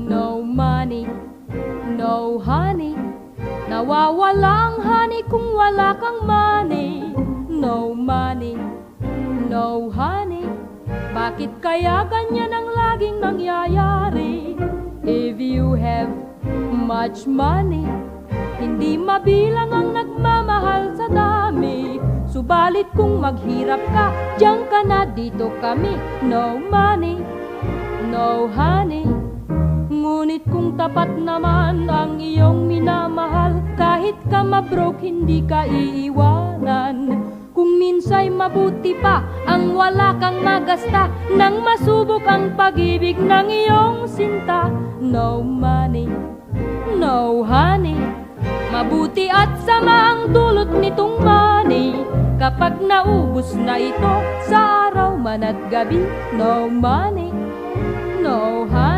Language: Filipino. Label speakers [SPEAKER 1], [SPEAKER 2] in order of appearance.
[SPEAKER 1] No money, no honey. Nawawala ang honey kung wala kang money. No money, no honey. Bakit kaya ganyan ang laging nangyayari? If you have much money, hindi mabilang ang nagmamahal sa dami. Subalit kung maghirap ka, diyan ka na, dito kami. No money, no honey. Ngunit kung tapat naman ang iyong minamahal, kahit ka mabroke, hindi ka iiwanan. Kung minsay mabuti pa ang wala kang magasta, nang masubok ang pag-ibig ng iyong sinta. No money, no honey. Mabuti at sama ang dulot nitong money. Kapag naubos na ito sa araw man at gabi. No money, no honey.